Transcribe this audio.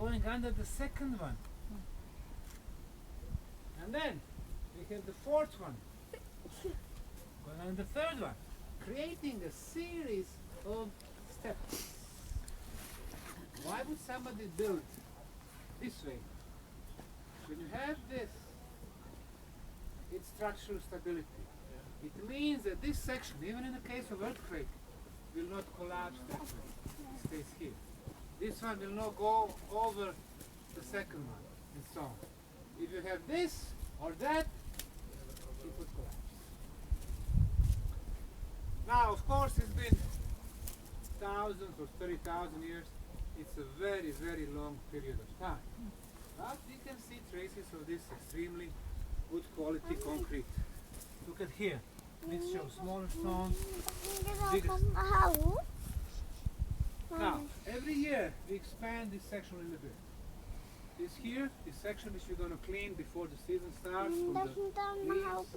going under the second one. And then we have the fourth one, going under the third one, creating a series of steps. Why would somebody build this way? When you have this, it's structural stability. It means that this section, even in the case of earthquake, will not collapse that way. It stays here. This one will not go over the second one, and so on. If you have this or that, it would collapse. Now, of course, it's been thousands or 30,000 years. It's a very, very long period of time. But you can see traces of this extremely good quality concrete. Look at here. Mixture of smaller stones, bigger stones. Now, every year we expand this section a little bit. This here, this section which we're going to clean before the season starts. From the leaves.